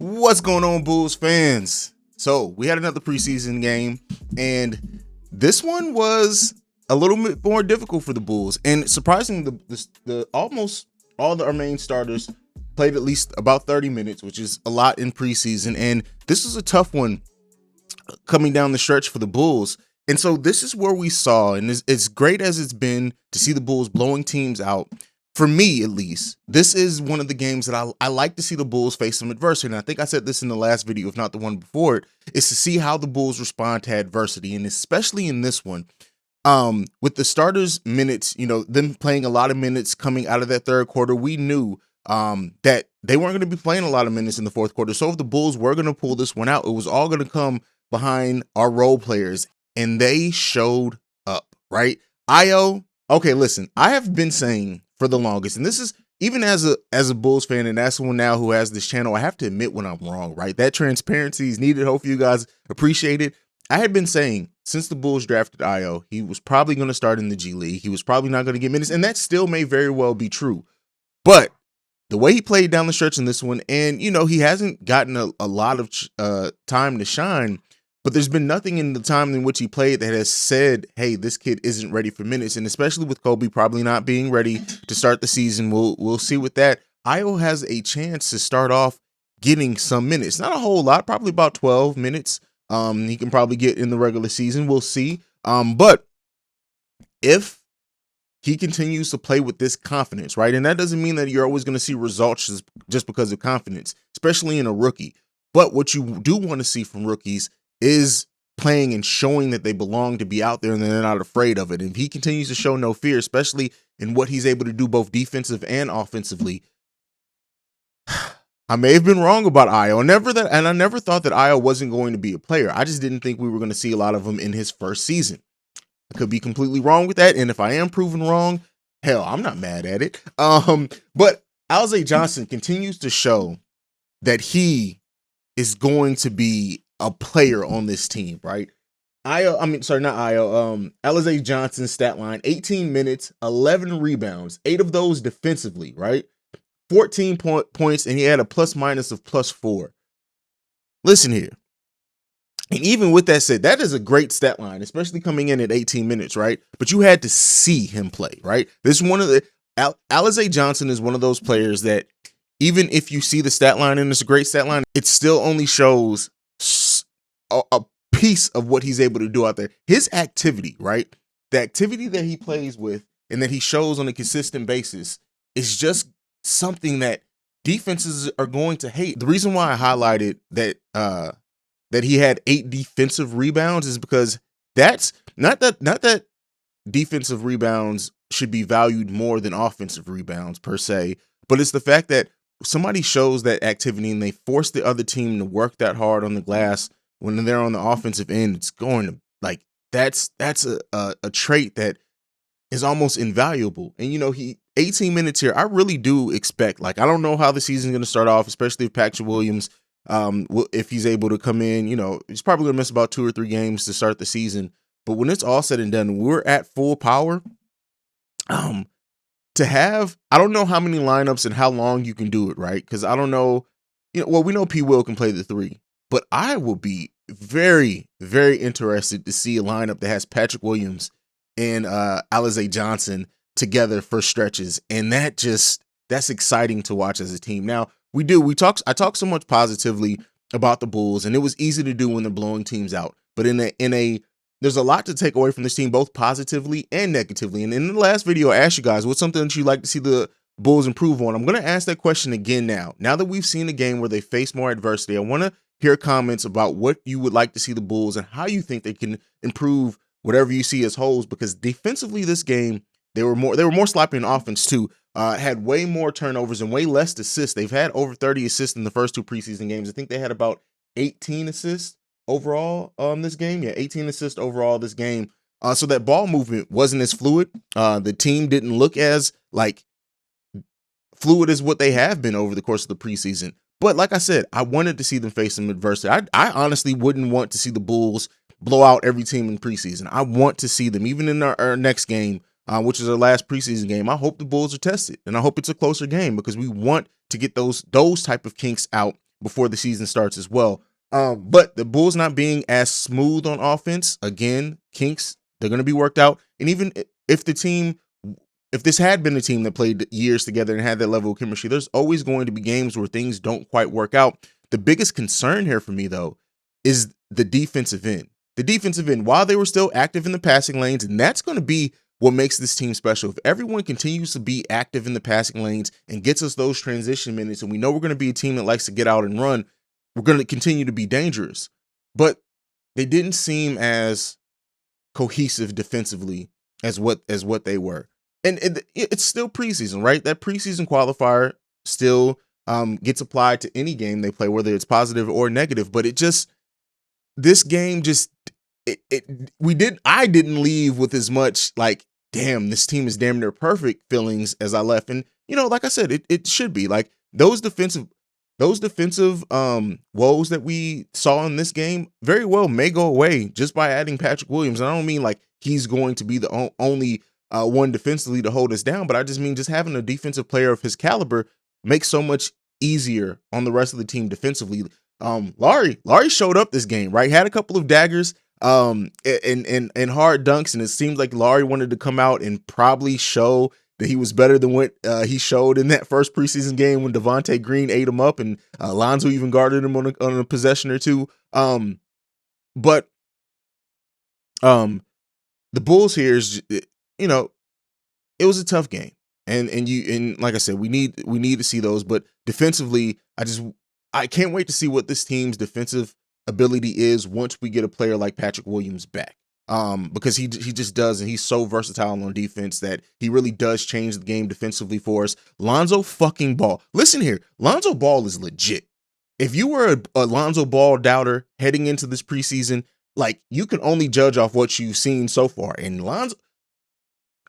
What's going on, Bulls fans? So we had another preseason game, and this one was a little bit more difficult for the Bulls. And surprisingly, the almost all our main starters played at least about 30 minutes, which is a lot in preseason. And this was a tough one coming down the stretch for the Bulls. And so this is where we saw, and as great as it's been to see the Bulls blowing teams out, for me at least, this is one of the games that I like to see the Bulls face some adversity. And I think I said this in the last video, if not the one before it, is to see how the Bulls respond to adversity. And especially in this one, with the starters minutes, them playing a lot of minutes coming out of that third quarter, we knew that they weren't going to be playing a lot of minutes in the fourth quarter. So if the Bulls were going to pull this one out, it was all going to come behind our role players, and they showed up, right? Io, okay, listen, I have been saying for the longest, and this is even as a Bulls fan, and as someone now who has this channel, I have to admit when I'm wrong, right? That transparency is needed. Hope you guys appreciate it. I had been saying since the Bulls drafted Io, he was probably going to start in the G League. He was probably not going to get minutes, and that still may very well be true. But the way he played down the stretch in this one, and he hasn't gotten a lot of time to shine, but there's been nothing in the time in which he played that has said, hey, this kid isn't ready for minutes. And especially with Kobe probably not being ready to start the season, we'll see with that. Io has a chance to start off getting some minutes. Not a whole lot, probably about 12 minutes. He can probably get in the regular season. We'll see. But if he continues to play with this confidence, right? And that doesn't mean that you're always going to see results just because of confidence, especially in a rookie. But what you do want to see from rookies is playing and showing that they belong to be out there and they're not afraid of it. And if he continues to show no fear, especially in what he's able to do both defensive and offensively, I may have been wrong about Io. And I never thought that Io wasn't going to be a player. I just didn't think we were going to see a lot of him in his first season. I could be completely wrong with that. And if I am proven wrong, hell, I'm not mad at it. But Haize Johnson continues to show that he is going to be a player on this team, right? Haize Johnson's stat line, 18 minutes, 11 rebounds, 8 of those defensively, right? 14 points, and he had a plus minus of +4. Listen here. And even with that said, that is a great stat line, especially coming in at 18 minutes, right? But you had to see him play, right? This is one of the Haize Johnson is one of those players that even if you see the stat line and it's a great stat line, it still only shows a piece of what he's able to do out there. His activity, right? The activity that he plays with and that he shows on a consistent basis is just something that defenses are going to hate. The reason why I highlighted that he had 8 defensive rebounds is because that's not that defensive rebounds should be valued more than offensive rebounds per se, but it's the fact that somebody shows that activity and they force the other team to work that hard on the glass when they're on the offensive end. It's going to like that's a trait that is almost invaluable. And he 18 minutes here, I really do expect, like, I don't know how the season's going to start off, especially if Patrick Williams, if he's able to come in, he's probably going to miss about 2 or 3 games to start the season. But when it's all said and done, we're at full power. I don't know how many lineups and how long you can do it, right? Because I don't know, we know P. Will can play the 3, but I will be very, very interested to see a lineup that has Patrick Williams and Haize Johnson together for stretches, and that's exciting to watch as a team. Now I talk so much positively about the Bulls, and it was easy to do when they're blowing teams out. But there's a lot to take away from this team, both positively and negatively. And in the last video, I asked you guys, what's something that you'd like to see the Bulls improve on? I'm going to ask that question again now. Now that we've seen a game where they face more adversity, I want to hear comments about what you would like to see the Bulls and how you think they can improve whatever you see as holes, because defensively this game, they were more sloppy in offense too. Had way more turnovers and way less assists. They've had over 30 assists in the first 2 preseason games. I think they had about 18 assists overall this game. Yeah, 18 assists overall this game. So that ball movement wasn't as fluid. The team didn't look as fluid as what they have been over the course of the preseason. But like I said, I wanted to see them face some adversity. I honestly wouldn't want to see the Bulls blow out every team in preseason. I want to see them, even in our next game, which is our last preseason game. I hope the Bulls are tested, and I hope it's a closer game because we want to get those type of kinks out before the season starts as well. But the Bulls not being as smooth on offense, again, kinks, they're going to be worked out. And even if if this had been a team that played years together and had that level of chemistry, there's always going to be games where things don't quite work out. The biggest concern here for me, though, is the defensive end. The defensive end, while they were still active in the passing lanes, and that's going to be what makes this team special. If everyone continues to be active in the passing lanes and gets us those transition minutes, and we know we're going to be a team that likes to get out and run, we're going to continue to be dangerous. But they didn't seem as cohesive defensively as what they were. And it's still preseason, right? That preseason qualifier still gets applied to any game they play, whether it's positive or negative. But this game just, I didn't leave with as much like, damn, this team is damn near perfect feelings as I left. And, like I said, it should be like those defensive woes that we saw in this game very well may go away just by adding Patrick Williams. And I don't mean like he's going to be the only one defensively to hold us down, but I just mean just having a defensive player of his caliber makes so much easier on the rest of the team defensively. Laurie showed up this game, right? Had a couple of daggers and hard dunks, and it seemed like Laurie wanted to come out and probably show that he was better than what he showed in that first preseason game when Devontae Green ate him up and Lonzo even guarded him on a possession or two. But the Bulls here is, it was a tough game. And like I said, we need to see those. But defensively, I can't wait to see what this team's defensive ability is once we get a player like Patrick Williams back. Because he just does, and he's so versatile on defense that he really does change the game defensively for us. Lonzo fucking Ball. Listen here, Lonzo Ball is legit. If you were a Lonzo Ball doubter heading into this preseason, like, you can only judge off what you've seen so far. And Lonzo,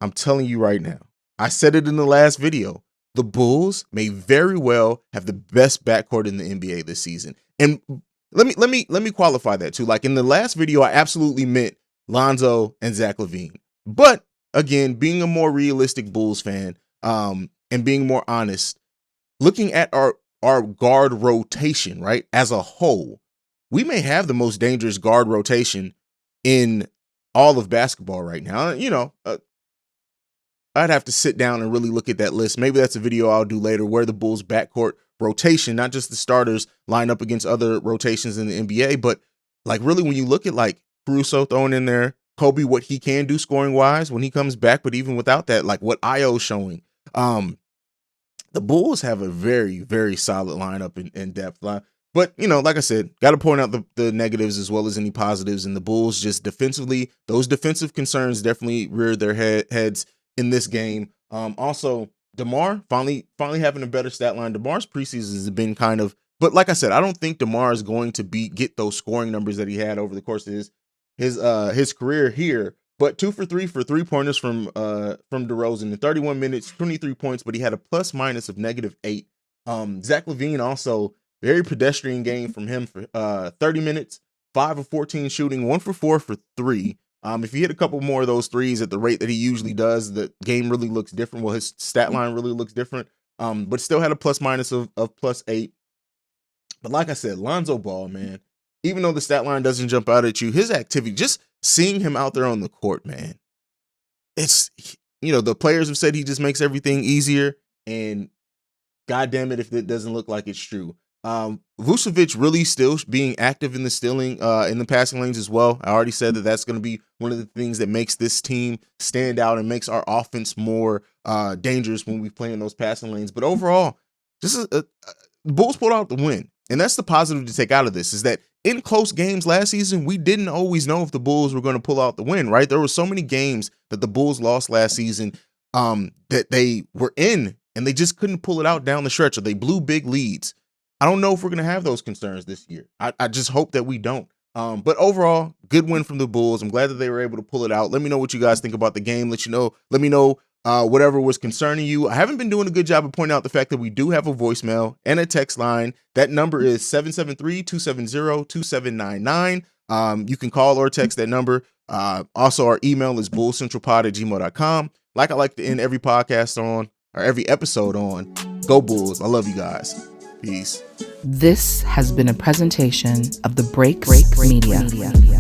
I'm telling you right now, I said it in the last video, the Bulls may very well have the best backcourt in the NBA this season. And let me qualify that too. Like in the last video, I absolutely meant Lonzo and Zach LaVine. But again, being a more realistic Bulls fan, and being more honest, looking at our guard rotation, right, as a whole, we may have the most dangerous guard rotation in all of basketball right now. I'd have to sit down and really look at that list. Maybe that's a video I'll do later where the Bulls backcourt rotation, not just the starters, line up against other rotations in the NBA, but like really when you look at like Caruso thrown in there, Kobe, what he can do scoring wise when he comes back, but even without that, like what Io's showing, the Bulls have a very, very solid lineup in depth. But, like I said, got to point out the negatives as well as any positives. And the Bulls just defensively, those defensive concerns definitely reared their heads in this game. Also, DeMar finally having a better stat line. DeMar's preseason has been kind of, but like I said, I don't think DeMar is going to get those scoring numbers that he had over the course of his career here. But 2 for 3 for 3-pointers from DeRozan in 31 minutes, 23 points, but he had a plus minus of -8. Zach LaVine also very pedestrian game from him for 30 minutes, 5 of 14 shooting, 1 for 4 for 3. If he hit a couple more of those threes at the rate that he usually does, the game really looks different. Well, his stat line really looks different. But still had a plus minus of +8. But like I said, Lonzo Ball, man, even though the stat line doesn't jump out at you, his activity, just seeing him out there on the court, man, it's, the players have said he just makes everything easier, and God damn it if it doesn't look like it's true. Vucevic really still being active in the passing lanes as well. I already said that that's going to be one of the things that makes this team stand out and makes our offense more dangerous when we play in those passing lanes. But overall, the Bulls pulled out the win. And that's the positive to take out of this, is that in close games last season, we didn't always know if the Bulls were going to pull out the win, right? There were so many games that the Bulls lost last season that they were in, and they just couldn't pull it out down the stretch, or they blew big leads. I don't know if we're going to have those concerns this year. I just hope that we don't. But overall, good win from the Bulls. I'm glad that they were able to pull it out. Let me know what you guys think about the game. Let me know whatever was concerning you. I haven't been doing a good job of pointing out the fact that we do have a voicemail and a text line. That number is 773-270-2799. You can call or text that number. Also, our email is bullcentralpod@gmail.com. Like I like to end every podcast on, or every episode on, go Bulls. I love you guys. Peace. This has been a presentation of the Break Media.